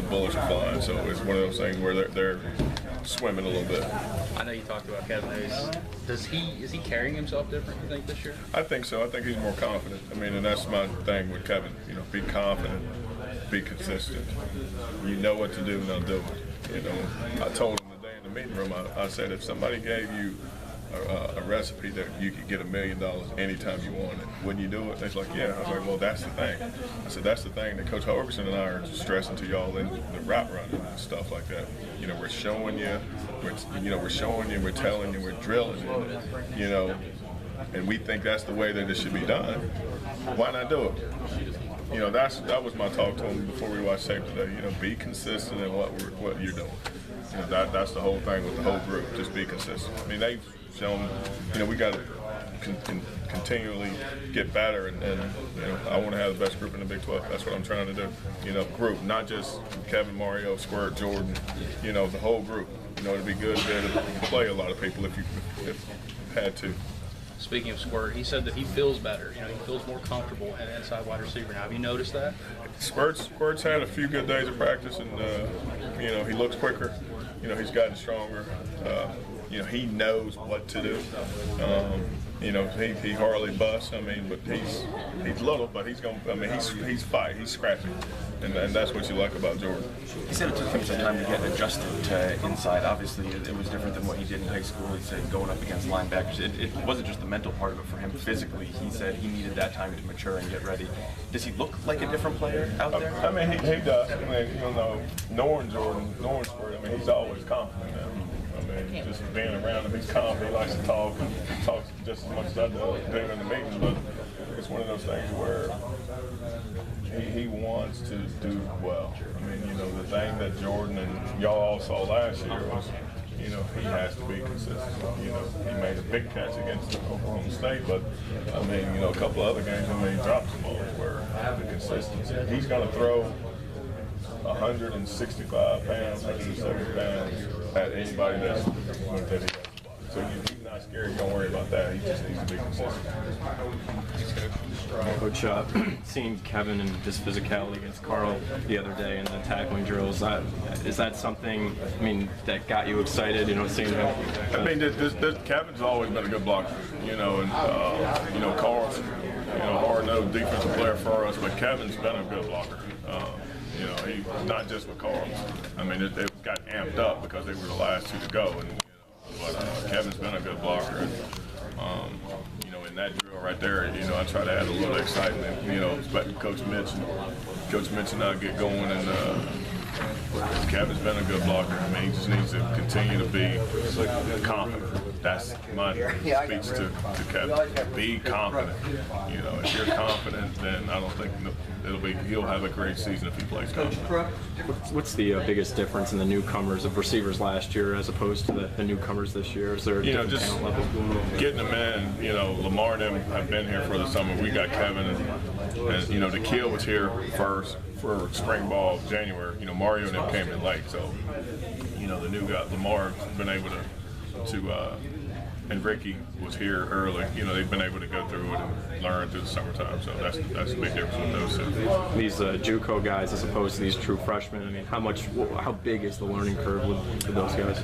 the bullets are flying. So it's one of those things where they're swimming a little bit. I know you talked about Kevin. Is he carrying himself different, you think, this year? I think so. I think he's more confident. I mean, and that's my thing with Kevin. You know, be confident, be consistent. You know what to do, now do it. You know, I told him today in the meeting room, I said, if somebody gave you a recipe that you could get $1 million anytime you want it, wouldn't you do it? They're like, yeah. I was like, well, that's the thing. I said, that's the thing that Coach Hoverson and I are stressing to y'all in the route running and stuff like that. You know, we're showing you, we're telling you, we're drilling you, you know, and we think that's the way that it should be done. Why not do it? You know, that was my talk to him before we watched tape today. You know, be consistent in what you're doing. You know, that's the whole thing with the whole group. Just be consistent. I mean, they've shown, you know, we got to continually get better, and you know, I want to have the best group in the Big 12. That's what I'm trying to do. You know, group, not just Kevin, Mario, Squirt, Jordan. You know, the whole group. You know, it'd be good to play a lot of people if you had to. Speaking of Squirt, he said that he feels better. You know, he feels more comfortable at inside wide receiver now. Have you noticed that? Squirt's had a few good days of practice, and you know, he looks quicker. You know, he's gotten stronger. You know, he knows what to do. You know, he hardly busts. I mean, but he's little, but he's going. I mean, he's scrappy, and that's what you like about Jordan. He said it took him some time to get adjusted to inside. Obviously, it was different than what he did in high school. He said going up against linebackers, it wasn't just the mental part of it for him physically. He said he needed that time to mature and get ready. Does he look like a different player out there? I mean, he does. I mean, you know, Norton Squirt, I mean, he's always confident now. I mean, just being around him, he's calm. He likes to talk. He talks just as much as I do in the meetings, but it's one of those things where he wants to do well. I mean, you know, the thing that Jordan and y'all all saw last year was, you know, he has to be consistent. You know, he made a big catch against Oklahoma State, but I mean, you know, a couple of other games, I mean, he dropped some balls where the consistency. He's going to throw 165 pounds, 170 pounds at anybody that he has. So he's not scared. Don't worry about that. He just needs to be consistent. Coach, seeing Kevin and his physicality against Carl the other day in the tackling drills, is that something, I mean, that got you excited, you know, seeing him? I mean, Kevin's always been a good blocker, you know, and, you know, Carl's, you know, hard-nosed defensive player for us, but Kevin's been a good blocker. You know, he not just with Carl. I mean, it got amped up because they were the last two to go, and but Kevin's been a good blocker. And, you know, in that drill right there, you know, I try to add a little excitement. You know, expecting Coach Mitch and I get going, and Kevin's been a good blocker. I mean, he just needs to continue to be confident. That's my speech to Kevin. Be confident. You know, if you're confident, then I don't think he'll have a great season if he plays confident. What's the biggest difference in the newcomers of receivers last year as opposed to the newcomers this year? Is there a different talent level going on? Getting them in, you know, Lamar and them have been here for the summer. We got Kevin, and you know, Nikhil was here first for spring ball January. You know, Mario and them came in late, so you know, the new guy Lamar's been able to and Ricky was here early. You know, they've been able to go through it and learn through the summertime. So that's a big difference with those two. These JUCO guys, as opposed to these true freshmen. I mean, how big is the learning curve with those guys?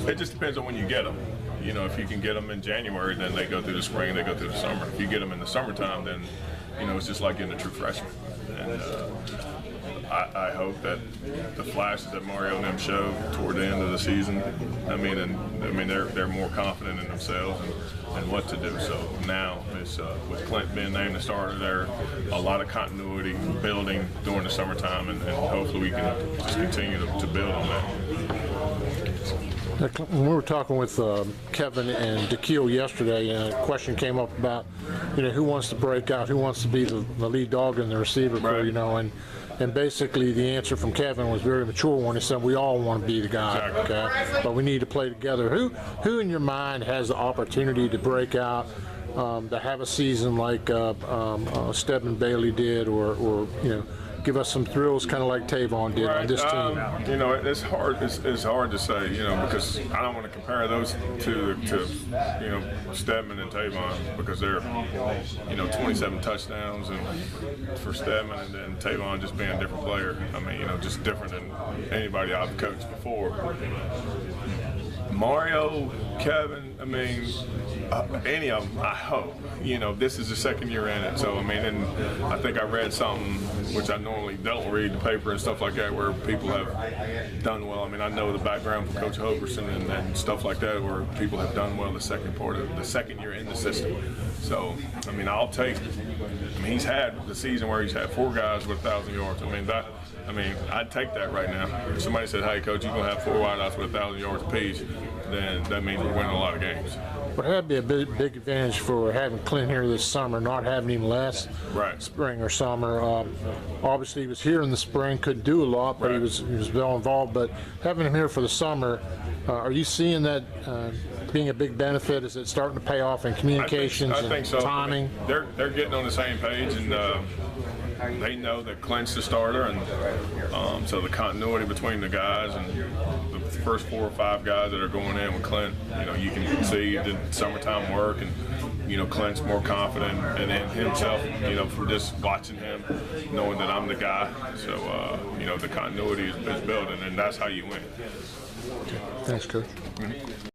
It just depends on when you get them. You know, if you can get them in January, then they go through the spring, they go through the summer. If you get them in the summertime, then you know it's just like getting a true freshman. And I hope that the flashes that Mario and them show toward the end of the season, I mean they're more confident in themselves and what to do. So now it's with Clint being named the starter, there a lot of continuity building during the summertime, and hopefully we can just continue to build on that. When we were talking with Kevin and Nikhil yesterday, and a question came up about, you know, who wants to break out, who wants to be the lead dog in the receiver crew, you know, and basically the answer from Kevin was very mature when he said we all want to be the guy, okay, but we need to play together. Who in your mind has the opportunity to break out, to have a season like Stedman Bailey did, or you know, give us some thrills, kind of like Tavon did on this team? You know, it's hard. It's hard to say, you know, because I don't want to compare those to you know, Stedman and Tavon, because they're, you know, 27 touchdowns and for Stedman, and then Tavon just being a different player. I mean, you know, just different than anybody I've coached before. Mario, Kevin, I mean, any of them, I hope. You know, this is the second year in it. So, I mean, and I think I read something, which I normally don't read the paper and stuff like that, where people have done well. I mean, I know the background from Coach Hogerson and stuff like that, where people have done well the second year in the system. So, I mean, I'll take, I mean, he's had the season where he's had 4 guys with 1,000 yards. I mean, I'd take that right now. If somebody said, hey, Coach, you're going to have 4 wideouts with 1,000 yards apiece, then that means we're winning a lot of games. But that'd be a big advantage for having Clint here this summer, not having him last spring or summer. Obviously, he was here in the spring, couldn't do a lot, but he was well involved. But having him here for the summer, are you seeing that being a big benefit? Is it starting to pay off in communications I think so. timing? I mean, they're getting on the same page, and they know that Clint's the starter, and so the continuity between the guys and the first 4 or 5 guys that are going in with Clint, you know, you can see the summertime work, and you know, Clint's more confident in himself, you know, from just watching him, knowing that I'm the guy. So you know, the continuity is building, and that's how you win. Thanks, Coach.